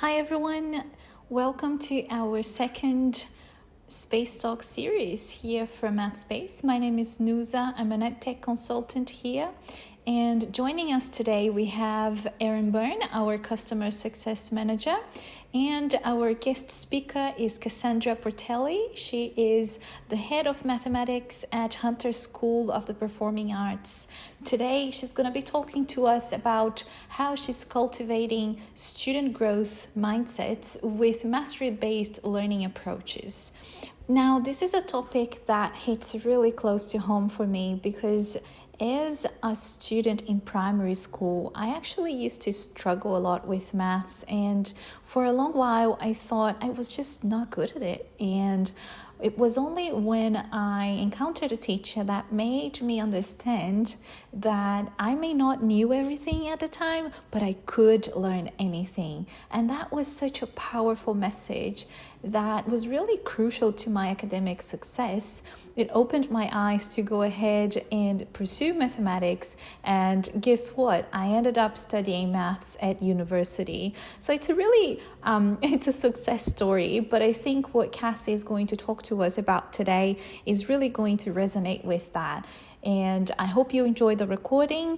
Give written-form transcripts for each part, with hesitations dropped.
Hi everyone, welcome to our second Space Talk series here from Mathspace. My name is Nusa, I'm an EdTech consultant here. And joining us today, we have Erin Byrne, our Customer Success Manager, and our guest speaker is Cassandra Portelli. She is the head of mathematics at Hunter School of the Performing Arts. Today, she's going to be talking to us about how she's cultivating student growth mindsets with mastery-based learning approaches. Now, this is a topic that hits really close to home for me because as a student in primary school, I actually used to struggle a lot with maths, and for a long while I thought I was just not good at it. And it was only when I encountered a teacher that made me understand that I may not knew everything at the time, but I could learn anything. And that was such a powerful message that was really crucial to my academic success. It opened my eyes to go ahead and pursue mathematics, and guess what? I ended up studying maths at university. So it's a really, it's a success story, but I think what Cassie is going to talk to us about today is really going to resonate with that. And I hope you enjoy the recording.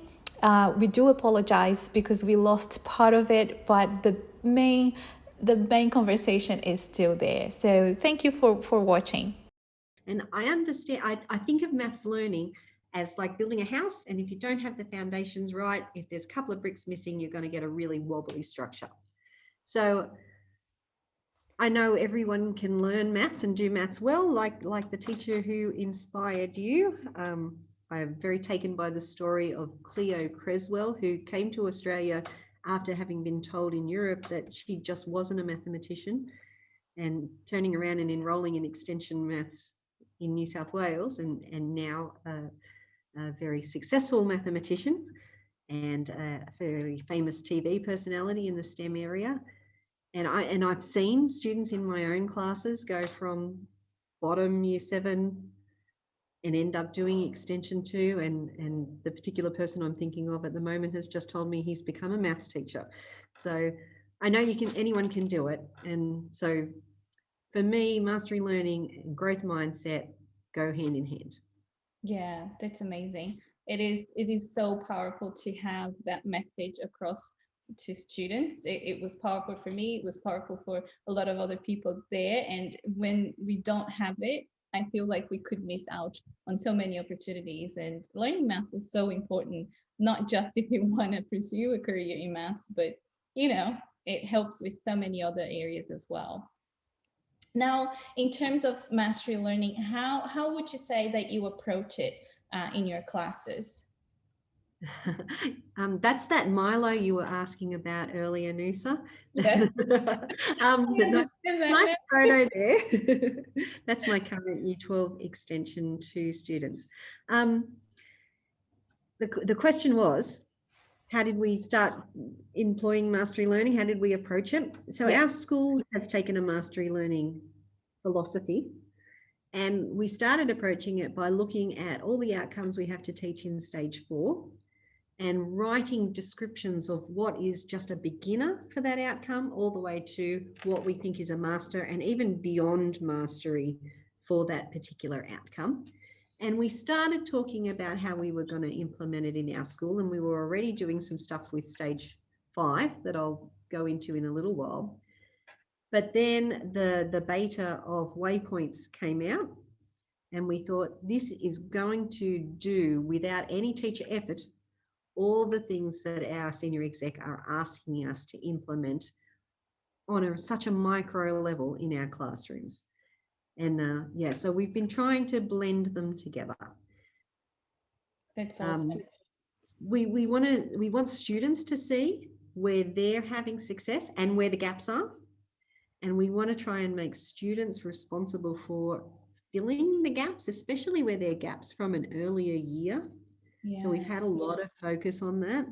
We do apologize because we lost part of it, but the main conversation is still there. So thank you for watching. And I understand, I think of maths learning as like building a house. And if you don't have the foundations right, if there's a couple of bricks missing, you're going to get a really wobbly structure. So I know everyone can learn maths and do maths well, like the teacher who inspired you. I'm very taken by the story of Cleo Creswell, who came to Australia after having been told in Europe that she just wasn't a mathematician, and turning around and enrolling in extension maths in New South Wales, and now a very successful mathematician and a very famous TV personality in the STEM area. And I've seen students in my own classes go from bottom year 7 and end up doing extension 2, and the particular person I'm thinking of at the moment has just told me he's become a maths teacher. So I know anyone can do it. And so for me, mastery learning and growth mindset go hand in hand. Yeah, that's amazing. It is so powerful to have that message across to students. It was powerful for me. It was powerful for a lot of other people there. And when we don't have it, I feel like we could miss out on so many opportunities. And learning maths is so important, not just if you want to pursue a career in maths, but it helps with so many other areas as well. Now, in terms of mastery learning, how would you say that you approach it in your classes? That's that Milo you were asking about earlier, Nusa. Yeah. Nice photo there. That's my current Year 12 Extension 2 students. The question was, how did we start employing mastery learning? How did we approach it? So our school has taken a mastery learning philosophy, and we started approaching it by looking at all the outcomes we have to teach in stage 4 and writing descriptions of what is just a beginner for that outcome all the way to what we think is a master and even beyond mastery for that particular outcome. And we started talking about how we were going to implement it in our school, and we were already doing some stuff with stage 5 that I'll go into in a little while. But then the beta of waypoints came out, and we thought this is going to do, without any teacher effort, all the things that our senior exec are asking us to implement on such a micro level in our classrooms. And so we've been trying to blend them together. That's awesome. We want students to see where they're having success and where the gaps are. And we want to try and make students responsible for filling the gaps, especially where there are gaps from an earlier year. Yeah. So we've had a lot of focus on that.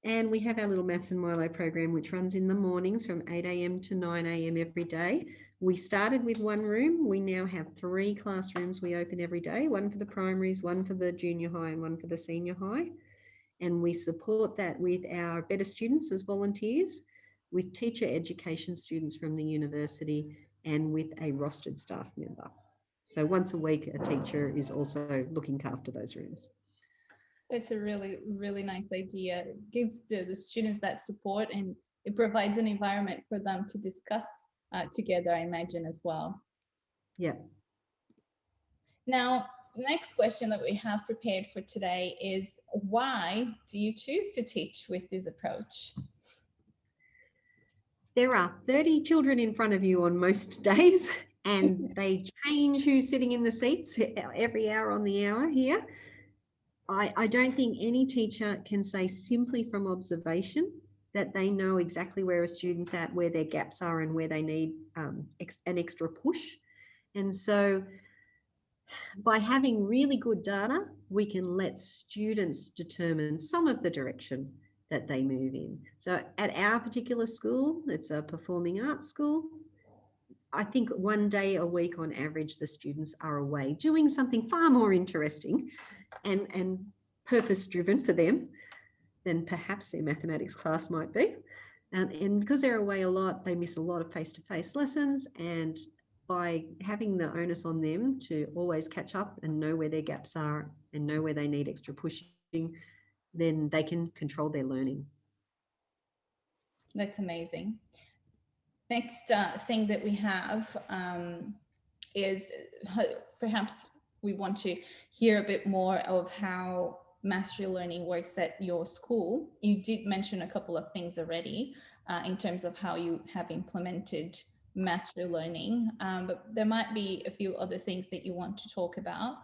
And we have our little Maths and Milo program, which runs in the mornings from 8 a.m. to 9 a.m. every day. We started with one room. We now have 3 classrooms we open every day, one for the primaries, one for the junior high, and one for the senior high. And we support that with our better students as volunteers. with teacher education students from the university, and with a rostered staff member. So once a week, a teacher is also looking after those rooms. That's a really, really nice idea. It gives the students that support, and it provides an environment for them to discuss together, I imagine, as well. Yeah. Now, the next question that we have prepared for today is, why do you choose to teach with this approach? There are 30 children in front of you on most days, and they change who's sitting in the seats every hour on the hour here. I don't think any teacher can say simply from observation that they know exactly where a student's at, where their gaps are, and where they need an extra push. And so by having really good data, we can let students determine some of the direction that they move in. So at our particular school, it's a performing arts school. I think 1 day a week on average, the students are away doing something far more interesting and purpose-driven for them than perhaps their mathematics class might be. And because they're away a lot, they miss a lot of face-to-face lessons. And by having the onus on them to always catch up and know where their gaps are and know where they need extra pushing, then they can control their learning. That's amazing. Next thing that we have is perhaps we want to hear a bit more of how mastery learning works at your school. You did mention a couple of things already in terms of how you have implemented mastery learning, but there might be a few other things that you want to talk about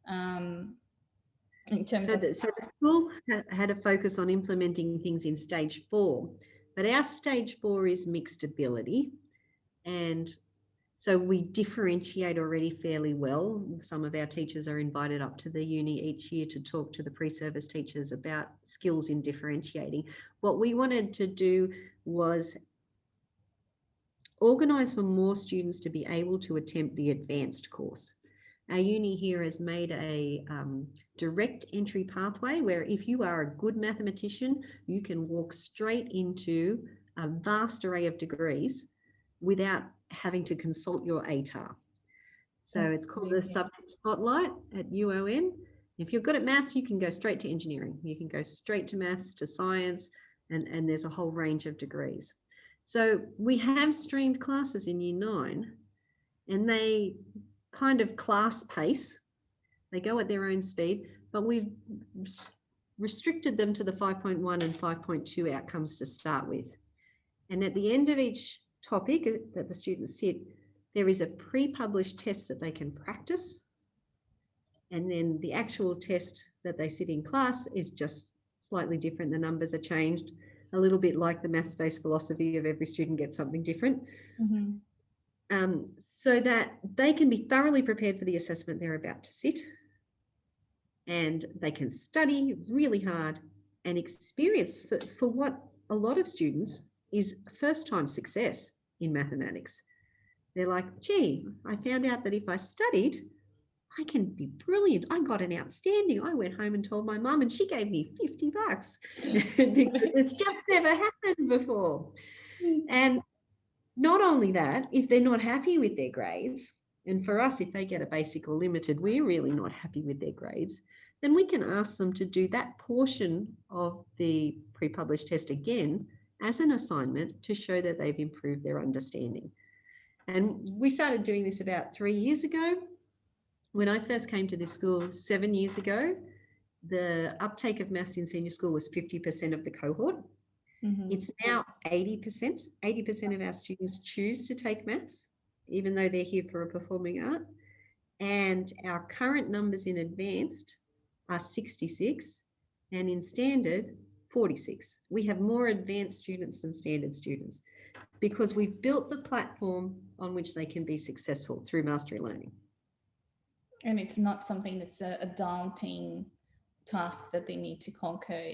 in terms of... The school had a focus on implementing things in stage 4, but our stage 4 is mixed ability. And so we differentiate already fairly well. Some of our teachers are invited up to the uni each year to talk to the pre-service teachers about skills in differentiating. What we wanted to do was organise for more students to be able to attempt the advanced course. Our uni here has made a direct entry pathway where if you are a good mathematician, you can walk straight into a vast array of degrees without having to consult your ATAR. So it's called the Subject Spotlight at UON. If you're good at maths, you can go straight to engineering. You can go straight to maths, to science, and there's a whole range of degrees. So we have streamed classes in Year 9, and they kind of class pace. They go at their own speed, but we've restricted them to the 5.1 and 5.2 outcomes to start with. And at the end of each topic that the students sit, there is a pre-published test that they can practice. And then the actual test that they sit in class is just slightly different. The numbers are changed a little bit, like the Mathspace philosophy of every student gets something different. Mm-hmm. So that they can be thoroughly prepared for the assessment they're about to sit, and they can study really hard and experience for what a lot of students is first-time success in mathematics. They're like, gee, I found out that if I studied, I can be brilliant. I got an outstanding. I went home and told my mum and she gave me $50 because it's just never happened before. And not only that, if they're not happy with their grades, and for us, if they get a basic or limited, we're really not happy with their grades, then we can ask them to do that portion of the pre-published test again as an assignment to show that they've improved their understanding. And we started doing this about 3 years ago. When I first came to this school 7 years ago, the uptake of maths in senior school was 50% of the cohort. Mm-hmm. It's now 80%. 80% of our students choose to take maths, even though they're here for a performing art. And our current numbers in advanced are 66, and in standard, 46. We have more advanced students than standard students because we've built the platform on which they can be successful through mastery learning. And it's not something that's a daunting task that they need to conquer.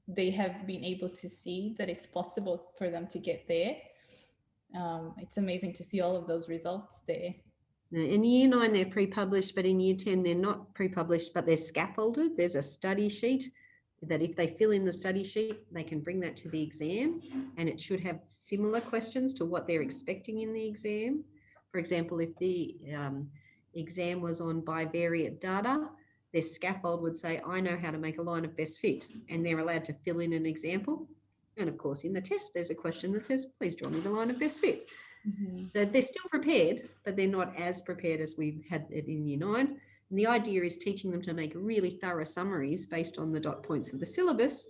They have been able to see that it's possible for them to get there. It's amazing to see all of those results there. In Year 9, they're pre-published, but in Year 10, they're not pre-published, but they're scaffolded. There's a study sheet that if they fill in the study sheet, they can bring that to the exam, and it should have similar questions to what they're expecting in the exam. For example, if the exam was on bivariate data, their scaffold would say, I know how to make a line of best fit, and they're allowed to fill in an example. And of course, in the test, there's a question that says, please draw me the line of best fit. Mm-hmm. So they're still prepared, but they're not as prepared as we've had it in Year 9. And the idea is teaching them to make really thorough summaries based on the dot points of the syllabus,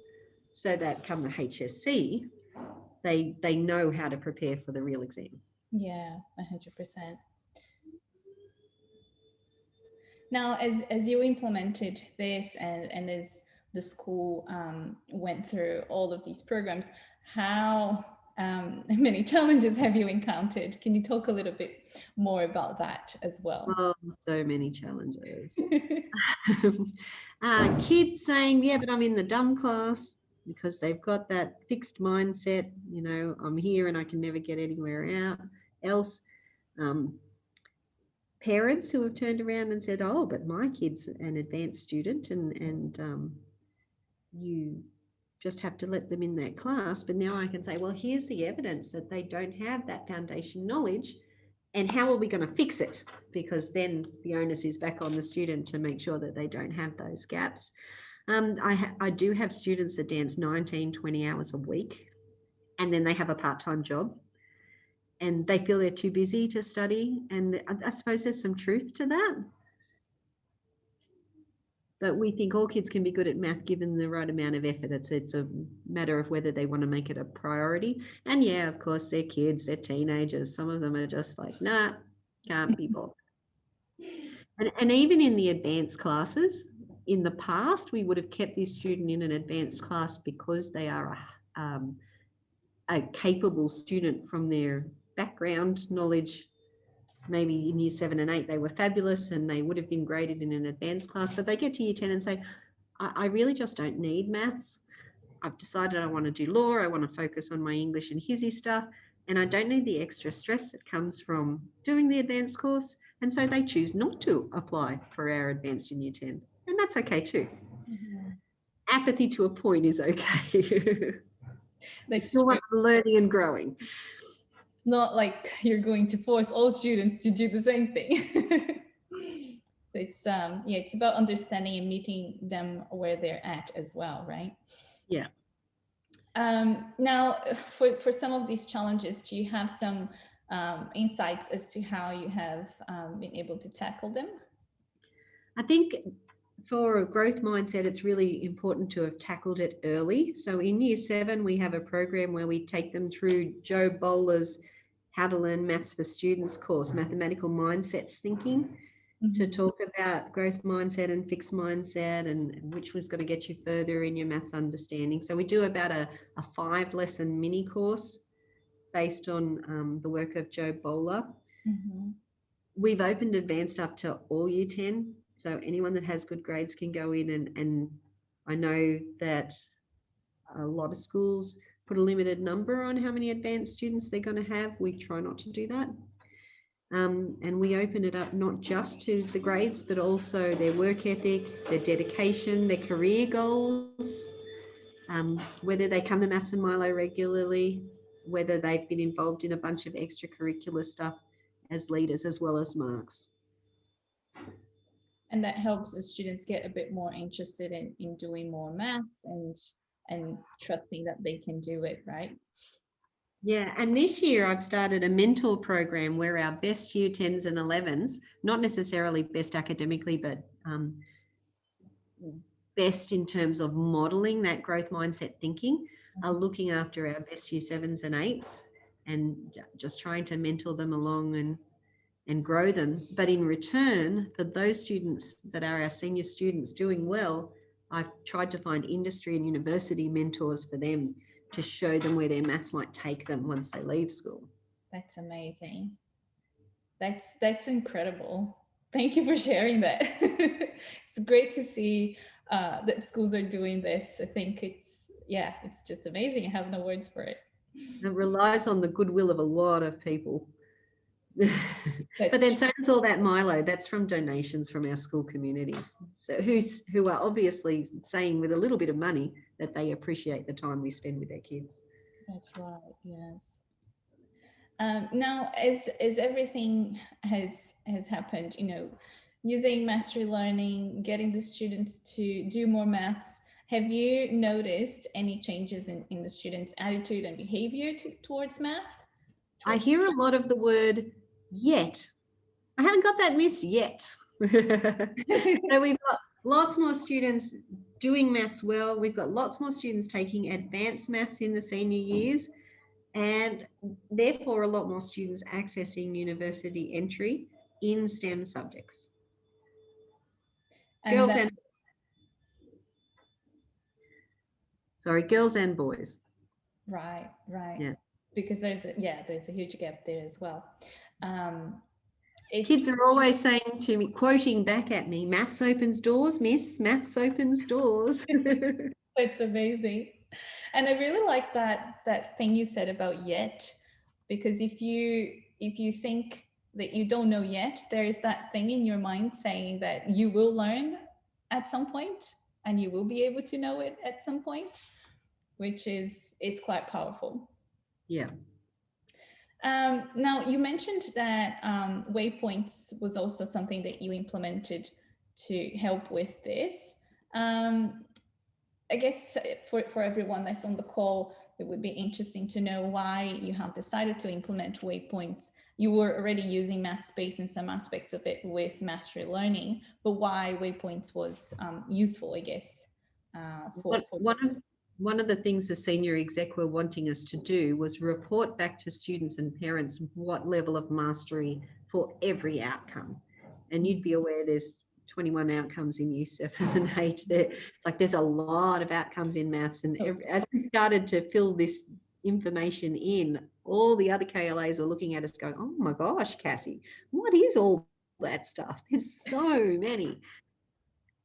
so that come the HSC, they know how to prepare for the real exam. Yeah, 100%. Now, as you implemented this and as the school went through all of these programs, how many challenges have you encountered? Can you talk a little bit more about that as well? Oh, so many challenges. Kids saying, yeah, but I'm in the dumb class, because they've got that fixed mindset, you know, I'm here and I can never get anywhere else. Parents who have turned around and said, oh, but my kid's an advanced student, and you just have to let them in that class. But now I can say, well, here's the evidence that they don't have that foundation knowledge, and how are we going to fix it? Because then the onus is back on the student to make sure that they don't have those gaps. I do have students that dance 19, 20 hours a week, and then they have a part-time job, and they feel they're too busy to study. And I suppose there's some truth to that. But we think all kids can be good at math given the right amount of effort. It's a matter of whether they want to make it a priority. And yeah, of course, they're kids, they're teenagers. Some of them are just like, nah, can't be bothered. And even in the advanced classes, in the past, we would have kept this student in an advanced class because they are a capable student from their background knowledge. Maybe in Year 7 and 8, they were fabulous and they would have been graded in an advanced class, but they get to Year 10 and say, I really just don't need maths. I've decided I want to do law. I want to focus on my English and HISI stuff, and I don't need the extra stress that comes from doing the advanced course. And so they choose not to apply for our advanced in Year 10. And that's okay too. Mm-hmm. Apathy to a point is okay. They still want learning and growing. It's not like you're going to force all students to do the same thing. So it's it's about understanding and meeting them where they're at as well, right? Yeah. Now, for some of these challenges, do you have some insights as to how you have been able to tackle them? I think for a growth mindset, it's really important to have tackled it early. So in Year 7, we have a program where we take them through Joe Bowler's How to Learn Maths for Students course, Mathematical Mindsets Thinking, to talk about growth mindset and fixed mindset and which was going to get you further in your maths understanding. So we do about a 5-lesson mini course based on the work of Joe Bowler. We've opened advanced up to all Year 10. So anyone that has good grades can go in, and I know that a lot of schools put a limited number on how many advanced students they're going to have. We try not to do that. And we open it up not just to the grades, but also their work ethic, their dedication, their career goals, whether they come to Maths and Milo regularly, whether they've been involved in a bunch of extracurricular stuff as leaders, as well as marks. And that helps the students get a bit more interested in doing more maths and trusting that they can do it, right? Yeah, and this year I've started a mentor program where our best Year 10s and 11s, not necessarily best academically, but best in terms of modelling that growth mindset thinking, are looking after our best Year 7s and 8s and just trying to mentor them along and grow them. But in return, for those students that are our senior students doing well, I've tried to find industry and university mentors for them to show them where their maths might take them once they leave school. That's amazing. That's incredible. Thank you for sharing that. It's great to see that schools are doing this. I think it's just amazing. I have no words for it. It relies on the goodwill of a lot of people. But then so does all that Milo. That's from donations from our school community. So who are obviously saying with a little bit of money that they appreciate the time we spend with their kids. That's right. Yes. Now, as everything has happened, you know, using mastery learning, getting the students to do more maths, have you noticed any changes in the students' attitude and behavior towards math? I hear a lot of the word yet. I haven't got that, miss, yet. So we've got lots more students doing maths well. We've got lots more students taking advanced maths in the senior years, and therefore a lot more students accessing university entry in STEM subjects. And Girls and girls and boys. Right. Yeah. Because there's a huge gap there as well. Kids are always saying to me, quoting back at me, maths opens doors, miss, maths opens doors. It's amazing. And I really like that thing you said about yet, because if you think that you don't know yet, there is that thing in your mind saying that you will learn at some point and you will be able to know it at some point, which is, it's quite powerful. Yeah. Now, you mentioned that waypoints was also something that you implemented to help with this. I guess for everyone that's on the call, it would be interesting to know why you have decided to implement waypoints. You were already using Mathspace in some aspects of it with mastery learning, but why waypoints was useful, I guess. One of the things the senior exec were wanting us to do was report back to students and parents what level of mastery for every outcome. And you'd be aware there's 21 outcomes in year 7 and 8. There's a lot of outcomes in maths. And as we started to fill this information in, all the other KLAs are looking at us going, oh my gosh, Cassie, what is all that stuff? There's so many.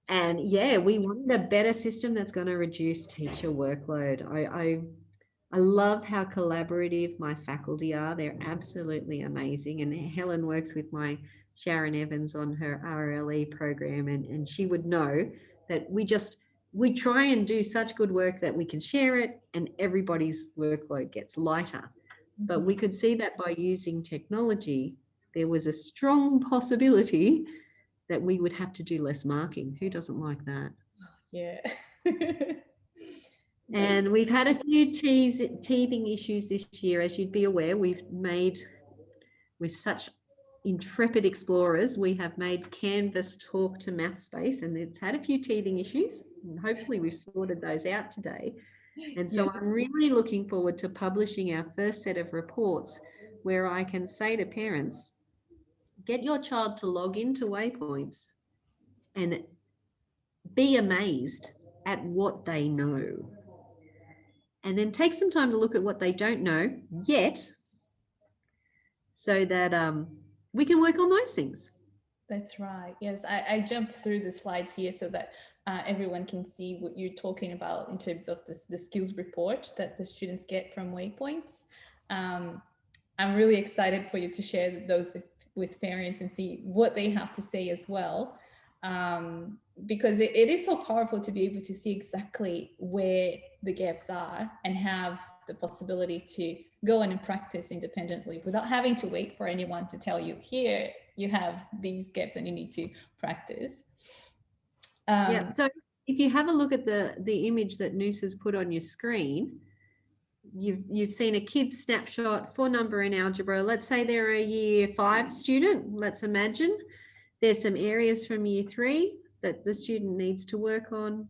And yeah, we wanted a better system that's going to reduce teacher workload. I love how collaborative my faculty are. They're absolutely amazing. And Helen works with my Sharon Evans on her RLE program, and she would know that we try and do such good work that we can share it and everybody's workload gets lighter. Mm-hmm. But we could see that by using technology, there was a strong possibility that we would have to do less marking. Who doesn't like that? Yeah. And we've had a few teething issues this year. As you'd be aware, with such intrepid explorers, we have made Canvas talk to Mathspace, and it's had a few teething issues. And hopefully we've sorted those out today. And so I'm really looking forward to publishing our first set of reports where I can say to parents, get your child to log into Waypoints and be amazed at what they know. And then take some time to look at what they don't know yet, so that we can work on those things. That's right. Yes, I jumped through the slides here so that everyone can see what you're talking about in terms of the skills report that the students get from Waypoints. I'm really excited for you to share those with parents and see what they have to say as well. Because it is so powerful to be able to see exactly where the gaps are and have the possibility to go in and practice independently without having to wait for anyone to tell you, here, you have these gaps and you need to practice. Yeah, so if you have a look at the image that Noose has put on your screen, you've seen a kid's snapshot for number in algebra. Let's say they're a year 5 student, let's imagine. There's some areas from year 3 that the student needs to work on,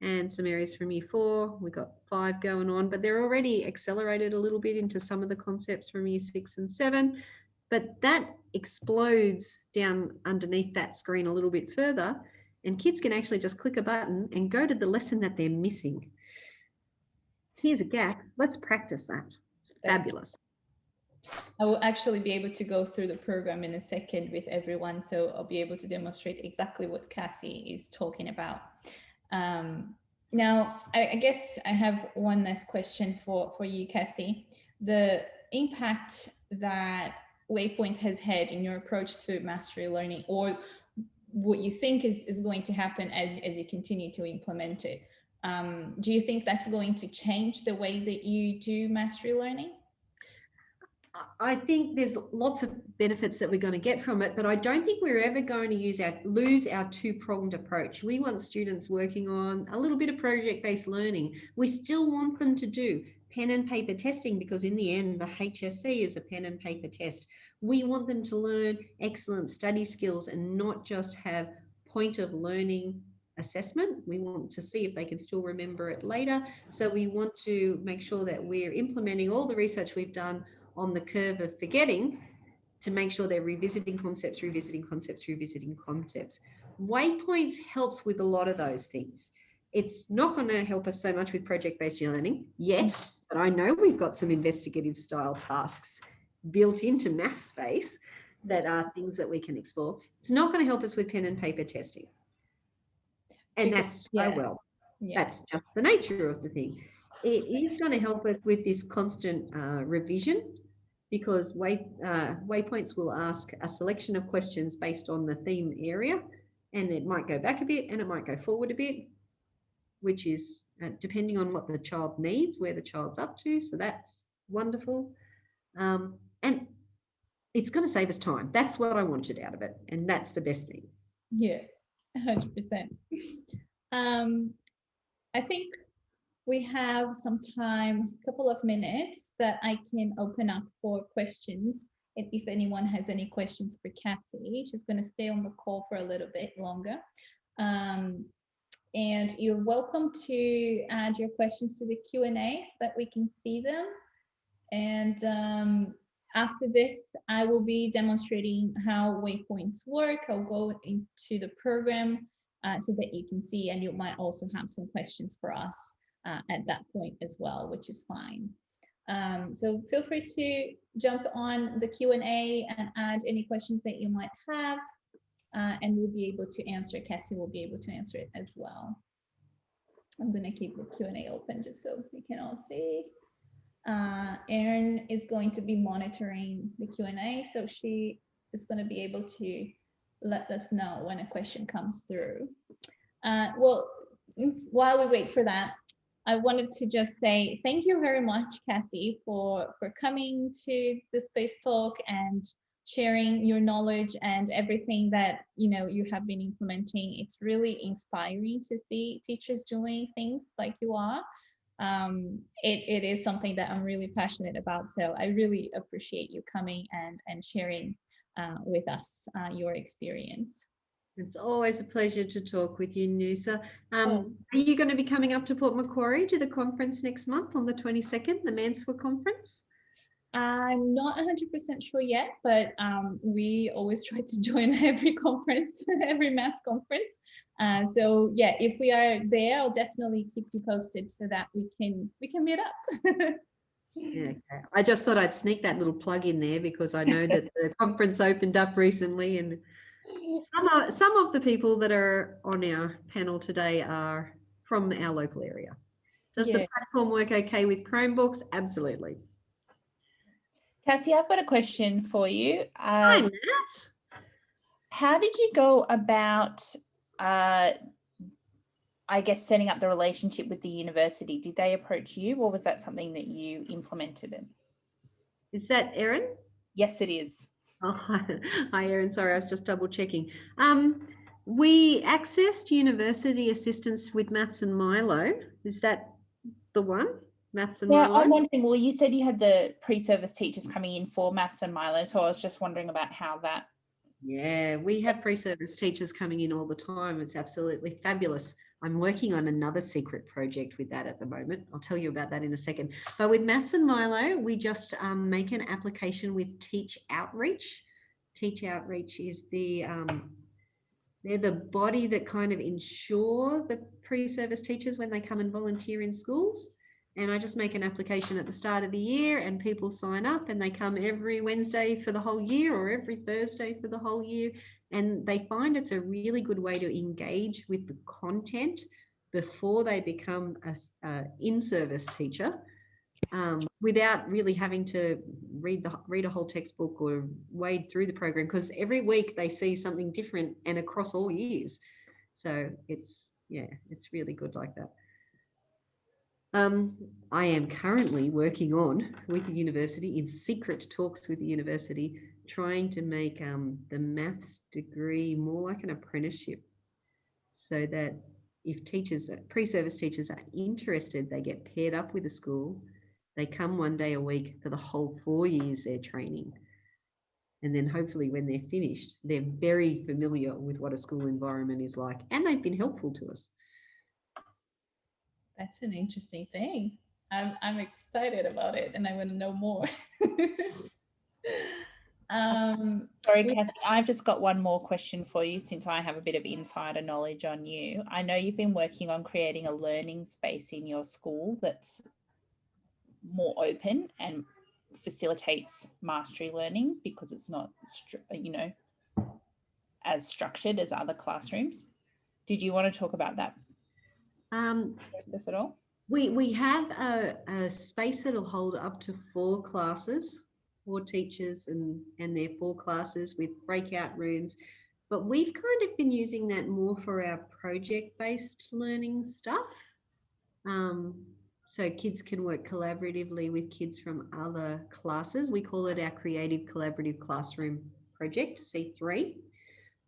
and some areas from year 4. We've got 5 going on, but they're already accelerated a little bit into some of the concepts from year 6 and 7. But that explodes down underneath that screen a little bit further, and kids can actually just click a button and go to the lesson that they're missing. Here's a gap. Let's practice that. It's fabulous. I will actually be able to go through the program in a second with everyone, so I'll be able to demonstrate exactly what Cassie is talking about. Now, I guess I have one last question for you, Cassie. The impact that waypoints has had in your approach to mastery learning, or what you think is going to happen as you continue to implement it. Do you think that's going to change the way that you do mastery learning? I think there's lots of benefits that we're going to get from it, but I don't think we're ever going to lose our two-pronged approach. We want students working on a little bit of project-based learning. We still want them to do pen and paper testing, because in the end, the HSC is a pen and paper test. We want them to learn excellent study skills and not just have point of learning assessment. We want to see if they can still remember it later. So we want to make sure that we're implementing all the research we've done on the curve of forgetting to make sure they're revisiting concepts. Waypoints helps with a lot of those things. It's not going to help us so much with project-based learning yet, but I know we've got some investigative style tasks built into Mathspace that are things that we can explore. It's not going to help us with pen and paper testing. And that's that's just the nature of the thing. It is going to help us with this constant revision, because waypoints will ask a selection of questions based on the theme area, and it might go back a bit and it might go forward a bit, which is depending on what the child needs, where the child's up to. So that's wonderful. And it's going to save us time. That's what I wanted out of it. And that's the best thing. Yeah, 100%. I think we have some time, a couple of minutes, that I can open up for questions. If anyone has any questions for Cassie, she's going to stay on the call for a little bit longer. And you're welcome to add your questions to the Q&A so that we can see them. And after this, I will be demonstrating how waypoints work. I'll go into the program so that you can see, and you might also have some questions for us at that point as well, which is fine. So feel free to jump on the Q&A and add any questions that you might have, and we'll be able to answer. Cassie will be able to answer it as well. I'm going to keep the Q&A open just so we can all see. Erin is going to be monitoring the Q&A, so she is going to be able to let us know when a question comes through. Well, while we wait for that, I wanted to just say thank you very much, Cassie, for coming to the Space Talk and sharing your knowledge and everything that you have been implementing. It's really inspiring to see teachers doing things like you are. It is something that I'm really passionate about, so I really appreciate you coming and sharing with us your experience. It's always a pleasure to talk with you, Noosa. Are you going to be coming up to Port Macquarie to the conference next month on the 22nd, the Manswa conference? I'm not 100% sure yet, but we always try to join every conference, every maths conference. So yeah, if we are there, I'll definitely keep you posted so that we can meet up. Yeah, okay. I just thought I'd sneak that little plug in there, because I know that the conference opened up recently, and some of the people that are on our panel today are from our local area. Does the platform work okay with Chromebooks? Absolutely. Cassie, I've got a question for you. Hi, Matt. How did you go about, I guess, setting up the relationship with the university? Did they approach you, or was that something that you implemented in? Is that Erin? Yes, it is. Oh, hi, Erin. Sorry, I was just double checking. We accessed university assistance with Maths and Milo. Is that the one? Maths and Milo? I'm wondering, well, you said you had the pre-service teachers coming in for Maths and Milo, so I was just wondering about how that... Yeah, we have pre-service teachers coming in all the time. It's absolutely fabulous. I'm working on another secret project with that at the moment. I'll tell you about that in a second. But with Maths and Milo, we just make an application with Teach Outreach. Teach Outreach is they're the body that kind of ensure the pre-service teachers when they come and volunteer in schools. And I just make an application at the start of the year, and people sign up, and they come every Wednesday for the whole year, or every Thursday for the whole year. And they find it's a really good way to engage with the content before they become a in-service teacher, without really having to read a whole textbook or wade through the program, because every week they see something different and across all years. So it's really good like that. I am currently working on with the university, in secret talks with the university, trying to make the maths degree more like an apprenticeship, so that if teachers, pre-service teachers, are interested, they get paired up with a school. They come 1 day a week for the whole 4 years they're training. And then hopefully when they're finished, they're very familiar with what a school environment is like, and they've been helpful to us. That's an interesting thing. I'm excited about it, and I want to know more. Sorry, Cassie, I've just got one more question for you, since I have a bit of insider knowledge on you. I know you've been working on creating a learning space in your school that's more open and facilitates mastery learning, because it's not, as structured as other classrooms. Did you want to talk about that process at all? We have a space that'll hold up to 4 classes, 4 teachers and their 4 classes with breakout rooms. But we've kind of been using that more for our project-based learning stuff. So kids can work collaboratively with kids from other classes. We call it our Creative Collaborative Classroom Project, C3.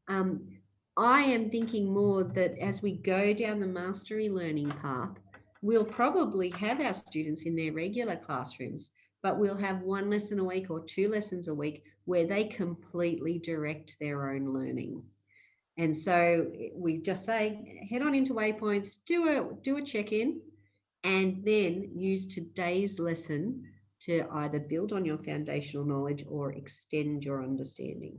I am thinking more that as we go down the mastery learning path, we'll probably have our students in their regular classrooms, but we'll have 1 lesson a week or 2 lessons a week where they completely direct their own learning. And so we just say, head on into Waypoints, do a check-in, and then use today's lesson to either build on your foundational knowledge or extend your understanding.